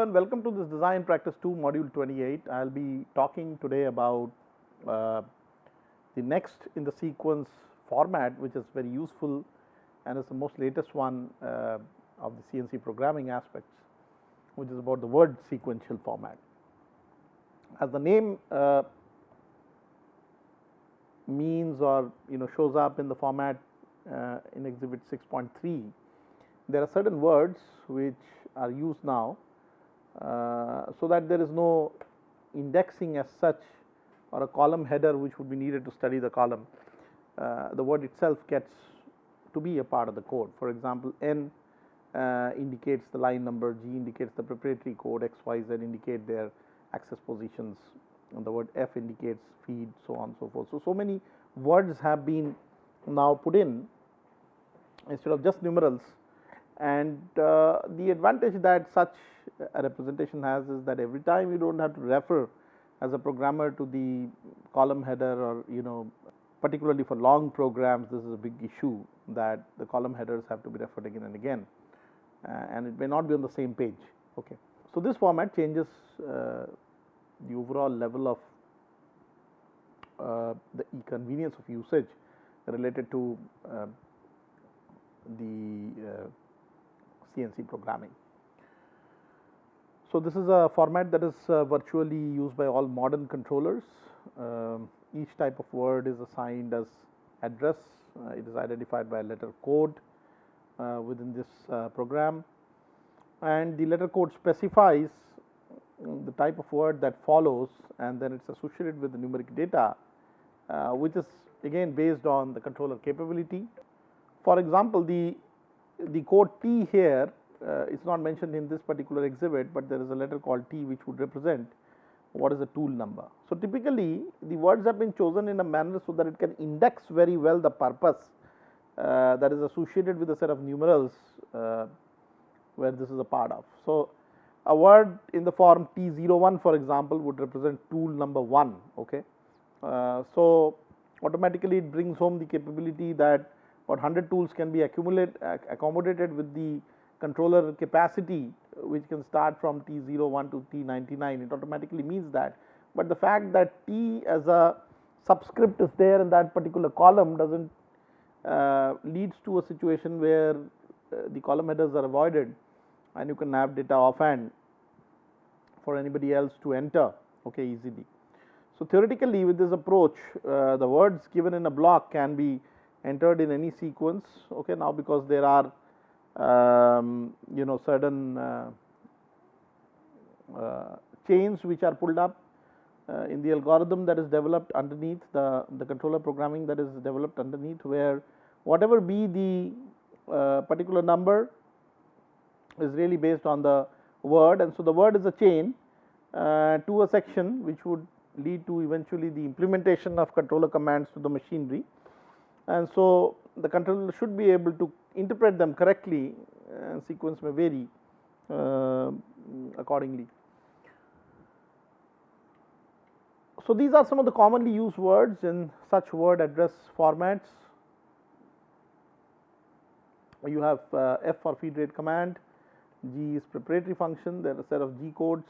and welcome to this Design Practice 2 Module 28. I will be talking today about the next in the sequence format, which is very useful and is the most latest one of the CNC programming aspects, which is about the word sequential format. As the name means or shows up in the format in exhibit 6.3, there are certain words which are used now so that there is no indexing as such or a column header which would be needed to study the column. The word itself gets to be a part of the code. For example, N indicates the line number, G indicates the proprietary code, X, Y, Z indicate their access positions, and the word F indicates feed, so on and so forth. So many words have been now put in instead of just numerals, and the advantage that such a representation has is that every time you don't have to refer as a programmer to the column header, or particularly for long programs, this is a big issue that the column headers have to be referred again and again, and it may not be on the same page. Okay, so this format changes the overall level of the inconvenience of usage related to the CNC programming. So this is a format that is virtually used by all modern controllers. Each type of word is assigned as address. It is identified by a letter code within this program, and the letter code specifies the type of word that follows, and then it's associated with the numeric data, which is again based on the controller capability. For example, the code T here is not mentioned in this particular exhibit, but there is a letter called T which would represent what is a tool number. So typically the words have been chosen in a manner so that it can index very well the purpose that is associated with a set of numerals where this is a part of. So a word in the form T01, for example, would represent tool number 1. Okay, so automatically it brings home the capability that about 100 tools can be accommodated with the controller capacity, which can start from T01 to T99. It automatically means that, but the fact that T as a subscript is there in that particular column doesn't leads to a situation where the column headers are avoided and you can have data offhand for anybody else to enter easily. So theoretically, with this approach, the words given in a block can be entered in any sequence. Okay, now because there are certain chains which are pulled up in the algorithm that is developed underneath the controller programming that is developed underneath, where whatever be the particular number is really based on the word, and so the word is a chain to a section which would lead to eventually the implementation of controller commands to the machinery, and so the controller should be able to interpret them correctly, and sequence may vary accordingly. So these are some of the commonly used words in such word address formats. You have F for feed rate command, G is preparatory function. There are a set of G codes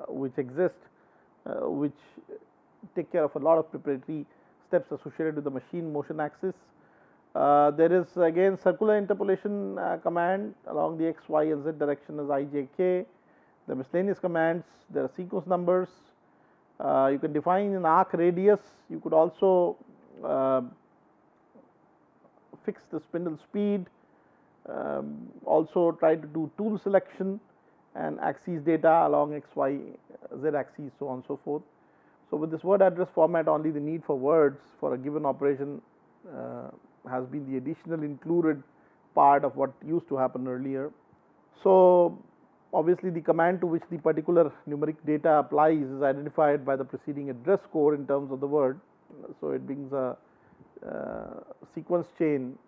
which exist, which take care of a lot of preparatory steps associated with the machine motion axis. There is again circular interpolation command along the X, Y, and Z direction as I, J, K. The miscellaneous commands, there are sequence numbers. You can define an arc radius. You could also fix the spindle speed, also try to do tool selection and axis data along X, Y, Z axis, so on and so forth. So with this word address format, only the need for words for a given operation has been the additional included part of what used to happen earlier. So obviously the command to which the particular numeric data applies is identified by the preceding address code in terms of the word. So it brings a sequence chain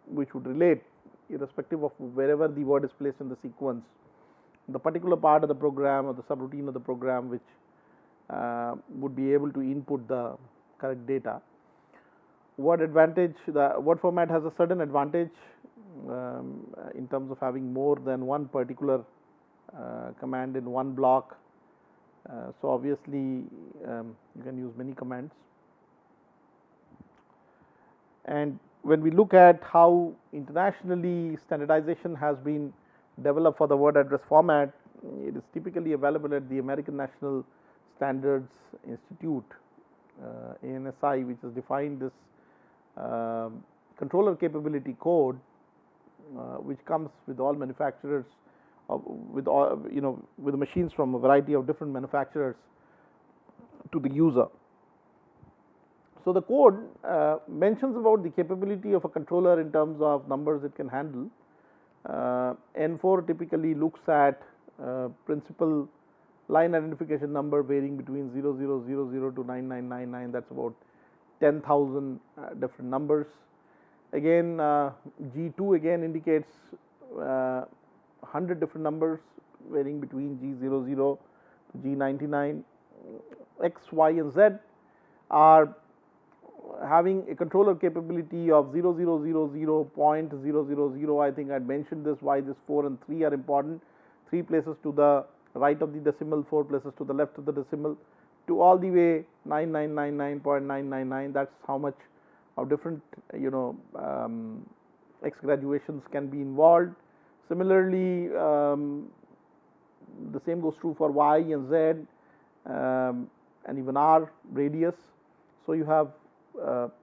which would relate irrespective of wherever the word is placed in the sequence, the particular part of the program or the subroutine of the program which would be able to input the correct data. Word advantage, the word format has a certain advantage in terms of having more than one particular command in one block. So obviously you can use many commands. And when we look at how internationally standardization has been developed for the word address format, it is typically available at the American National Standards Institute, ANSI, which has defined this controller capability code, which comes with all manufacturers, with all, with machines from a variety of different manufacturers to the user. So the code mentions about the capability of a controller in terms of numbers it can handle. N4 typically looks at principal line identification number varying between 0000 to 9999. That's about 10,000 different numbers. Again, G2 again indicates 100 different numbers varying between G00 to G99. X, Y, and Z are having a controller capability of 0000.000. I think I had mentioned this, why this 4 and 3 are important. 3 places to the right of the decimal, 4 places to the left of the decimal, to all the way 9999.999. That's how much of different X graduations can be involved. Similarly, the same goes true for Y and Z, and even R radius. So you have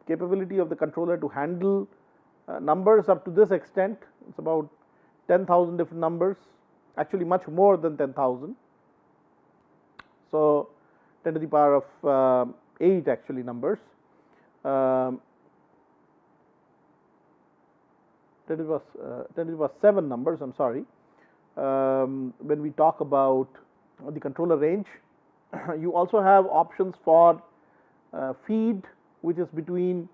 capability of the controller to handle numbers up to this extent. It's about 10,000 different numbers, actually much more than 10,000. So 10 to the power of 8 actually numbers. 10 to the power 7 numbers, I'm sorry. When we talk about the controller range, you also have options for feed, which is between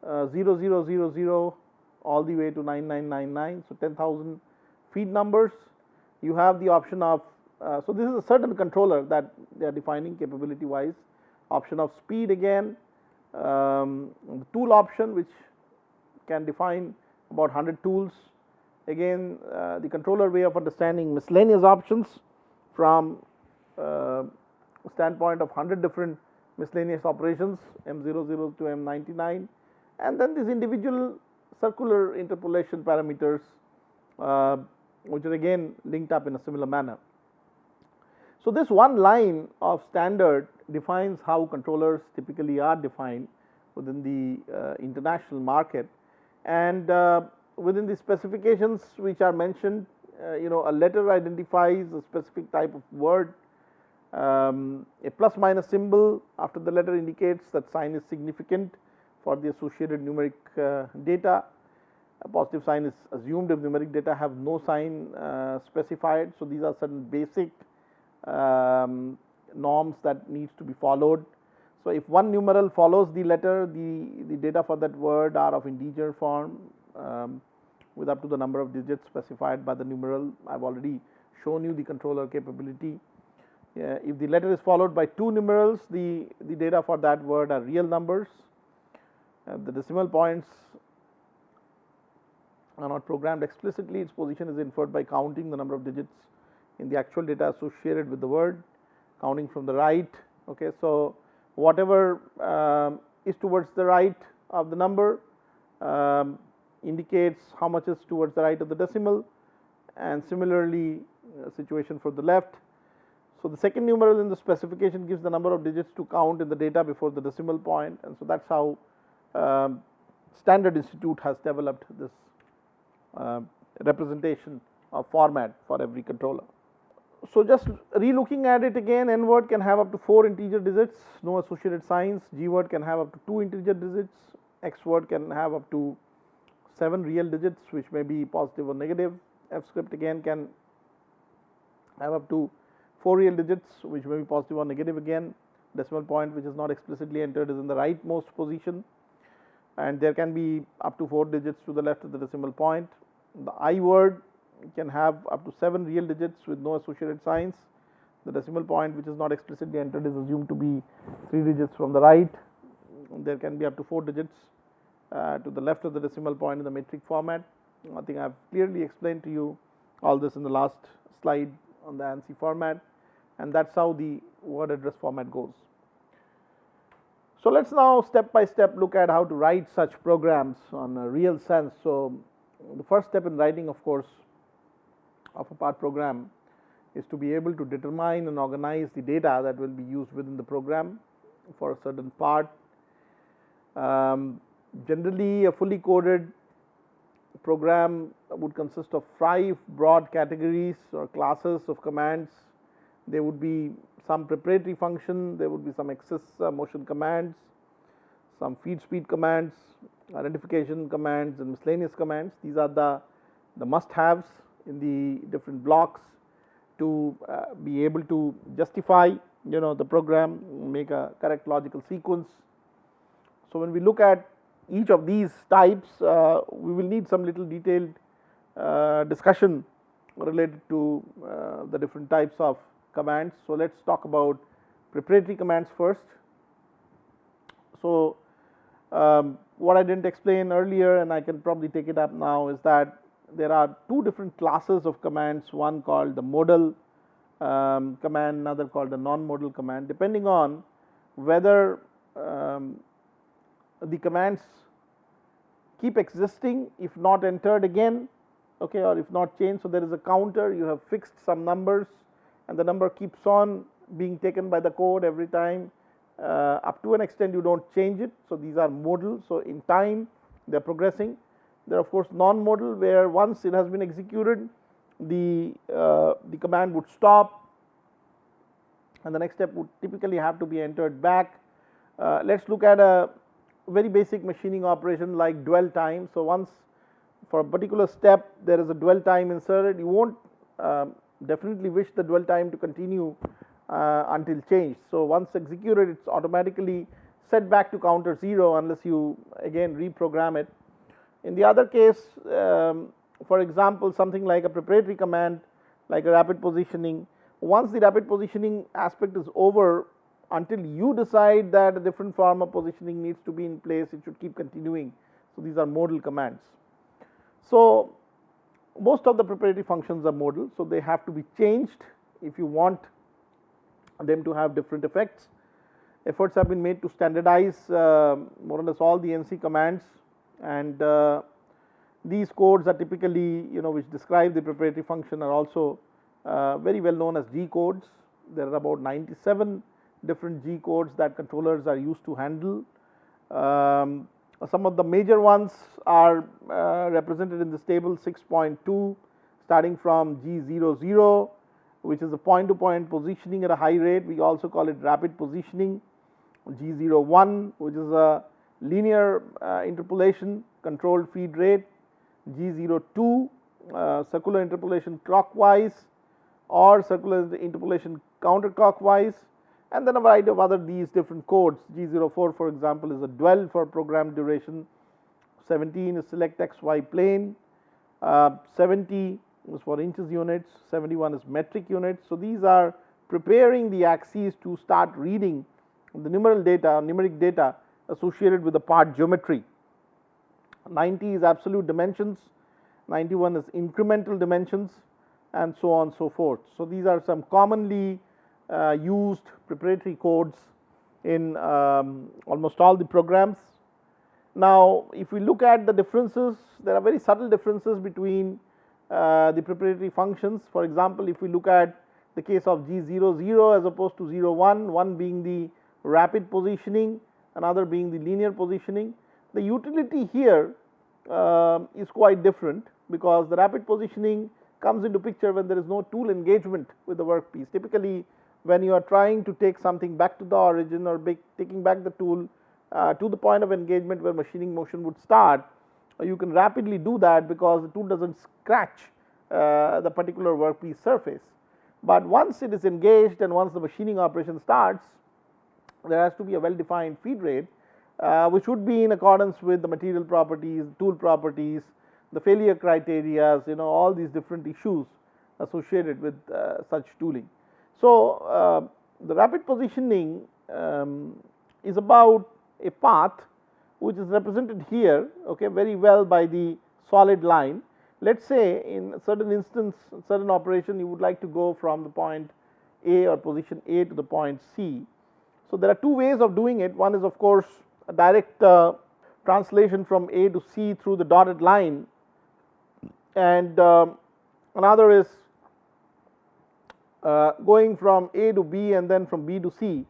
0000 all the way to 9999. So 10,000 feed numbers. You have the option of so this is a certain controller that they are defining capability wise. Option of speed again, the tool option, which can define about 100 tools. Again, the controller way of understanding miscellaneous options from standpoint of 100 different miscellaneous operations, M00 to M99, and then these individual circular interpolation parameters, which are again linked up in a similar manner. So this one line of standard defines how controllers typically are defined within the international market, and within the specifications which are mentioned, a letter identifies a specific type of word. A plus minus symbol after the letter indicates that sign is significant for the associated numeric data. A positive sign is assumed if numeric data have no sign specified. So these are certain basic norms that needs to be followed. So if one numeral follows the letter, the data for that word are of integer form with up to the number of digits specified by the numeral. I've already shown you the controller capability. If the letter is followed by 2 numerals, the data for that word are real numbers. The decimal points are not programmed explicitly. Its position is inferred by counting the number of digits in the actual data associated with the word, counting from the right. Okay, so whatever is towards the right of the number indicates how much is towards the right of the decimal, and similarly situation for the left. So the second numeral in the specification gives the number of digits to count in the data before the decimal point, and so that's how Standard Institute has developed this representation of format for every controller. So just re-looking at it again, N word can have up to 4 integer digits, no associated signs. G word can have up to 2 integer digits. X word can have up to 7 real digits, which may be positive or negative. F script again can have up to 4 real digits, which may be positive or negative again. Decimal point which is not explicitly entered is in the rightmost position, and there can be up to 4 digits to the left of the decimal point. The I word can have up to 7 real digits with no associated signs. The decimal point which is not explicitly entered is assumed to be 3 digits from the right. There can be up to 4 digits to the left of the decimal point in the metric format. I think I have clearly explained to you all this in the last slide on the ANSI format, and that's how the word address format goes. So let's now step by step look at how to write such programs on a real sense. So the first step in writing, of course, of a part program is to be able to determine and organize the data that will be used within the program for a certain part. Generally, a fully coded program would consist of 5 broad categories or classes of commands. There would be some preparatory function, there would be some access motion commands, some feed speed commands, identification commands, and miscellaneous commands. These are the must-haves in the different blocks to be able to justify the program, make a correct logical sequence. So when we look at each of these types, we will need some little detailed discussion related to the different types of commands. So let's talk about preparatory commands first. So what I didn't explain earlier, and I can probably take it up now, is that there are 2 different classes of commands, one called the modal command, another called the non-modal command, depending on whether the commands keep existing if not entered again, okay, or if not changed. So there is a counter, you have fixed some numbers, and the number keeps on being taken by the code every time. Up to an extent you don't change it, so these are modal. So in time they are progressing. There are of course non-modal, where once it has been executed, the command would stop, and the next step would typically have to be entered back. Let's look at a very basic machining operation like dwell time. So once for a particular step there is a dwell time inserted, you won't definitely wish the dwell time to continue until changed. So once executed, it's automatically set back to counter 0 unless you again reprogram it. In the other case, for example, something like a preparatory command like a rapid positioning, once the rapid positioning aspect is over, until you decide that a different form of positioning needs to be in place, it should keep continuing. So these are modal commands. So most of the preparatory functions are modal, so they have to be changed if you want them to have different effects. Efforts have been made to standardize more or less all the NC commands, and these codes are typically, which describe the preparatory function, are also very well known as G codes. There are about 97 different G codes that controllers are used to handle. Some of the major ones are represented in this table: 6.2, starting from G00, which is a point-to-point positioning at a high rate. We also call it rapid positioning. G01, which is a linear interpolation controlled feed rate. G02, circular interpolation clockwise or circular interpolation counterclockwise, and then a variety of other these different codes. G04, for example, is a dwell for program duration. 17 is select XY plane. 70 is for inches units. 71 is metric units. So these are preparing the axes to start reading the numeric data associated with the part geometry. 90 is absolute dimensions. 91 is incremental dimensions, and so on and so forth. So these are some commonly used preparatory codes in almost all the programs. Now, if we look at the differences, there are very subtle differences between the preparatory functions. For example, if we look at the case of G00 as opposed to 01, one being the rapid positioning, another being the linear positioning, the utility here is quite different, because the rapid positioning comes into picture when there is no tool engagement with the workpiece. Typically, when you are trying to take something back to the origin or taking back the tool to the point of engagement where machining motion would start, you can rapidly do that because the tool doesn't scratch the particular workpiece surface. But once it is engaged and once the machining operation starts, there has to be a well-defined feed rate, which would be in accordance with the material properties, tool properties, the failure criteria, all these different issues associated with such tooling. So the rapid positioning is about a path which is represented here, okay, very well by the solid line, let us say in a certain instance, certain operation, you would like to go from the point A or position A to the point C. So there are two ways of doing it. One is of course a direct translation from A to C through the dotted line, and another is going from A to B and then from B to C.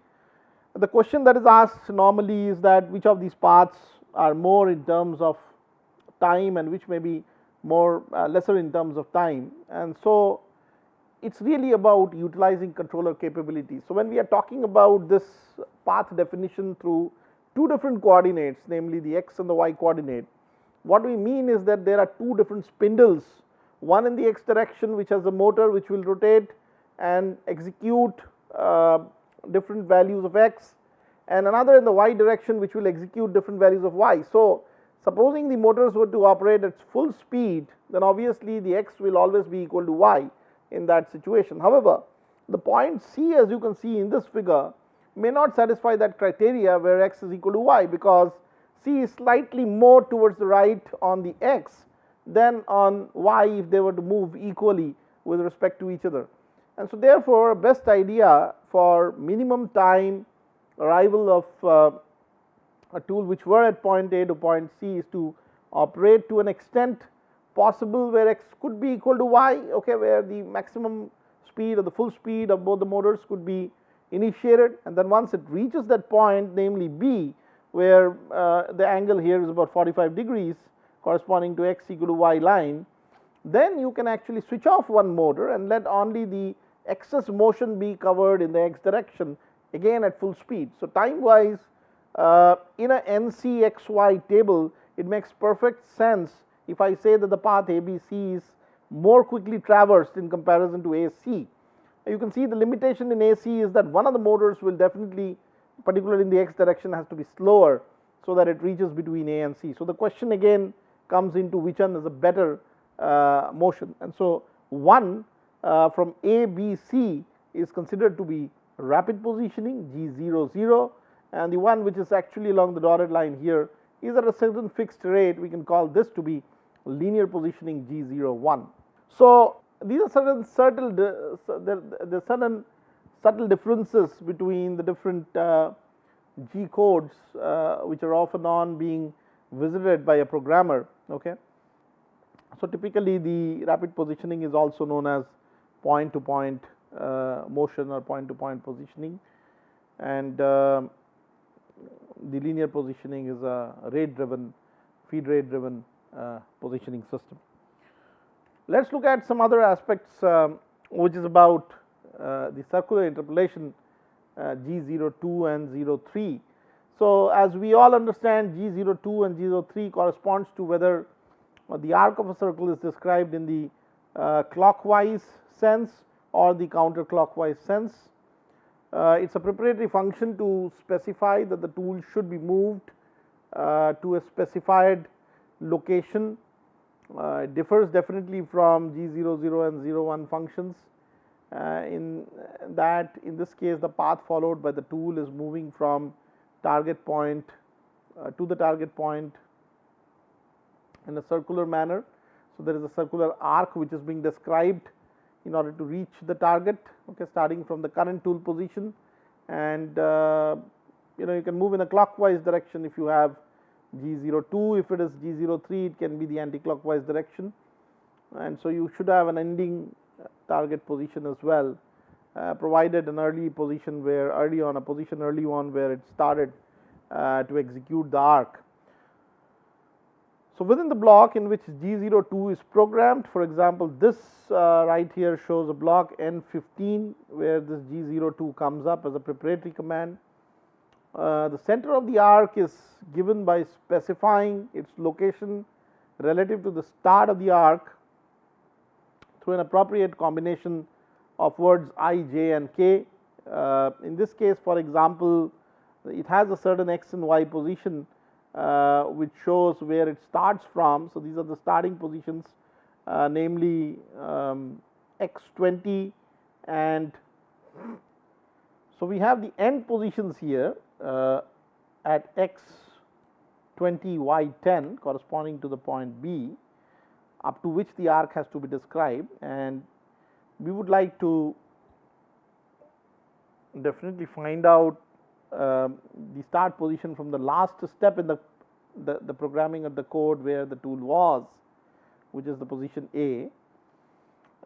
The question that is asked normally is that which of these paths are more in terms of time and which may be more lesser in terms of time, and so it's really about utilizing controller capabilities. So when we are talking about this path definition through two different coordinates, namely the x and the y coordinate, what we mean is that there are two different spindles, one in the x direction which has a motor which will rotate and execute different values of x, and another in the y direction which will execute different values of y. So supposing the motors were to operate at full speed, then obviously the x will always be equal to y in that situation. However, the point C, as you can see in this figure, may not satisfy that criteria where x is equal to y, because C is slightly more towards the right on the x than on y if they were to move equally with respect to each other. And so therefore, best idea for minimum time arrival of a tool which were at point A to point C is to operate to an extent possible where x could be equal to y, okay, where the maximum speed or the full speed of both the motors could be initiated, and then once it reaches that point, namely B, where the angle here is about 45 degrees corresponding to x equal to y line, then you can actually switch off one motor and let only the excess motion be covered in the x direction, again at full speed. So time wise, in a NCXY table, it makes perfect sense if I say that the path ABC is more quickly traversed in comparison to AC. You can see the limitation in AC is that one of the motors will definitely, particularly in the x direction, has to be slower so that it reaches between A and C. So the question again comes into which one is a better motion, and so one from A, B, C is considered to be rapid positioning G00, and the one which is actually along the dotted line here is at a certain fixed rate. We can call this to be linear positioning G01. So these are certain subtle differences between the different G codes which are often on being visited by a programmer. Okay, so typically the rapid positioning is also known as point to point motion or point to point positioning, and the linear positioning is a rate driven, feed rate driven positioning system. Let us look at some other aspects which is about the circular interpolation G02 and 03. So as we all understand, G02 and 03 corresponds to whether the arc of a circle is described in the clockwise sense or the counterclockwise sense. It's a preparatory function to specify that the tool should be moved to a specified location. It differs definitely from G00 and 01 functions in that in this case the path followed by the tool is moving from target point to the target point in a circular manner. So there is a circular arc which is being described in order to reach the target, okay, starting from the current tool position, and you can move in a clockwise direction if you have G02. If it is G03, it can be the anti-clockwise direction, and so you should have an ending target position as well, provided an early position where early on where it started to execute the arc. So within the block in which G02 is programmed, for example, this right here shows a block N15 where this G02 comes up as a preparatory command. The center of the arc is given by specifying its location relative to the start of the arc through an appropriate combination of words I, J and K. In this case, for example, it has a certain x and y position which shows where it starts from. So these are the starting positions, namely x20, and so we have the end positions here at x20, y10 corresponding to the point B, up to which the arc has to be described, and we would like to definitely find out the start position from the last step in the programming of the code where the tool was, which is the position A.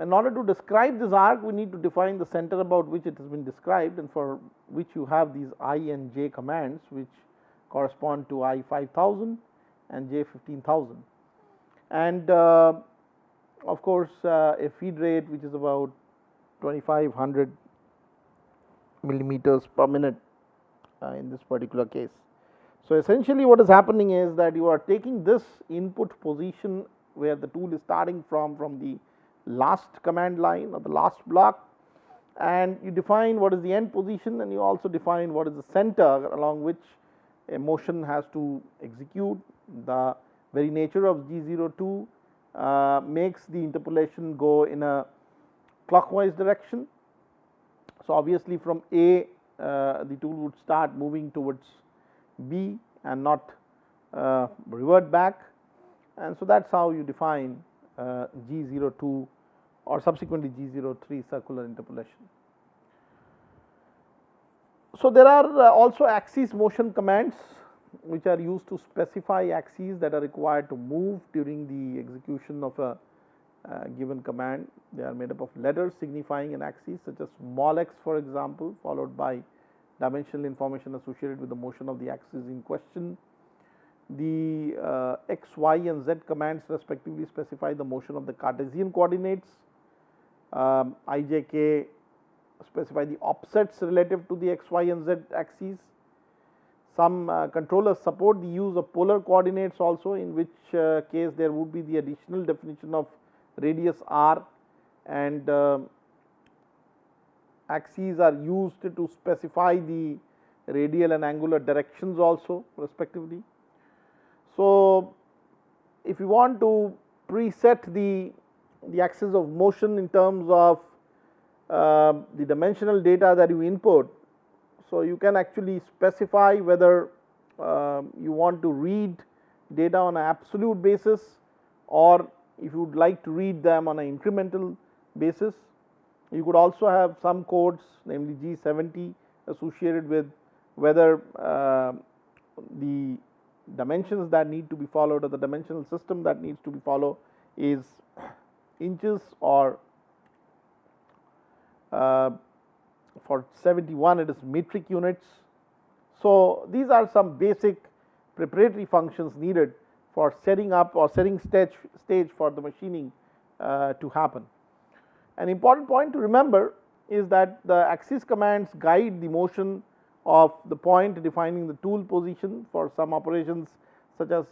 In order to describe this arc, we need to define the center about which it has been described, and for which you have these I and j commands, which correspond to I 5000 and j 15,000. And of course, a feed rate which is about 2500 millimeters per minute in this particular case. So, essentially what is happening is that you are taking this input position where the tool is starting from the last command line or the last block, and you define what is the end position, and you also define what is the center along which a motion has to execute. The very nature of G02 makes the interpolation go in a clockwise direction. So, obviously from A the tool would start moving towards B and not revert back, and so that is how you define G02 or subsequently G03 circular interpolation. So, there are also axis motion commands which are used to specify axes that are required to move during the execution of a given command. They are made up of letters signifying an axis, such as small x for example, followed by dimensional information associated with the motion of the axis in question. The x, y and z commands respectively specify the motion of the Cartesian coordinates. I, j, k specify the offsets relative to the x, y and z axes. Some controllers support the use of polar coordinates also, in which case there would be the additional definition of radius r, and axes are used to specify the radial and angular directions also respectively. So, if you want to preset the axis of motion in terms of the dimensional data that you input, so you can actually specify whether you want to read data on an absolute basis, or if you would like to read them on an incremental basis. You could also have some codes, namely G70, associated with whether the dimensions that need to be followed or the dimensional system that needs to be followed is inches, or for 71 it is metric units. So, these are some basic preparatory functions needed for setting up or setting stage for the machining to happen. An important point to remember is that the axis commands guide the motion of the point defining the tool position for some operations such as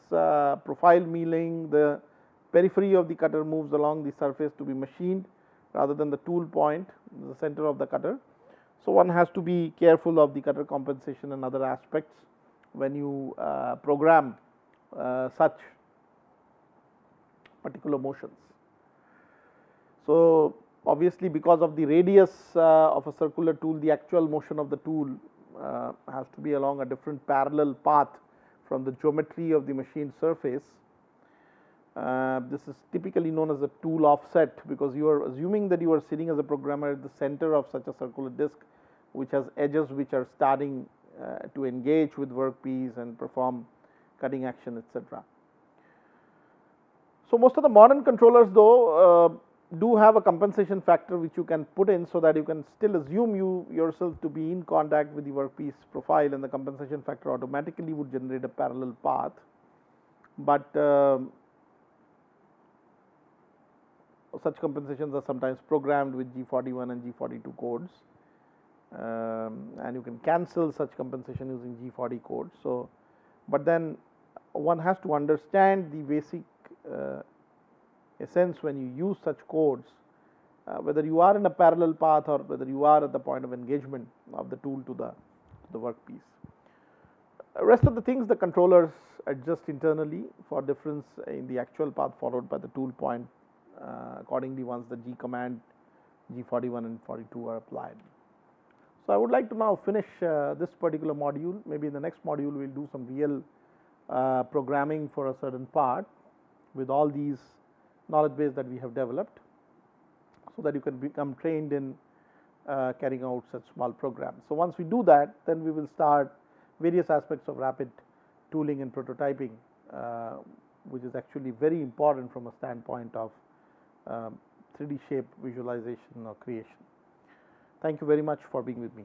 profile milling. The periphery of the cutter moves along the surface to be machined rather than the tool point, the center of the cutter. So, one has to be careful of the cutter compensation and other aspects when you program such particular motions. So, obviously because of the radius of a circular tool, the actual motion of the tool has to be along a different parallel path from the geometry of the machined surface. This is typically known as a tool offset, because you are assuming that you are sitting as a programmer at the center of such a circular disc which has edges which are starting to engage with workpiece and perform cutting action, etc. So, most of the modern controllers though do have a compensation factor which you can put in, so that you can still assume yourself to be in contact with the workpiece profile, and the compensation factor automatically would generate a parallel path. But such compensations are sometimes programmed with G41 and G42 codes, and you can cancel such compensation using G40 code. So, but then one has to understand the basic essence when you use such codes, whether you are in a parallel path or whether you are at the point of engagement of the tool to the workpiece. Rest of the things the controllers adjust internally for difference in the actual path followed by the tool point accordingly once the G command G41 and 42 are applied. So, I would like to now finish this particular module. Maybe in the next module we will do some real programming for a certain part with all these knowledge base that we have developed, so that you can become trained in carrying out such small programs. So once we do that, then we will start various aspects of rapid tooling and prototyping, which is actually very important from a standpoint of 3D shape visualization or creation. Thank you very much for being with me.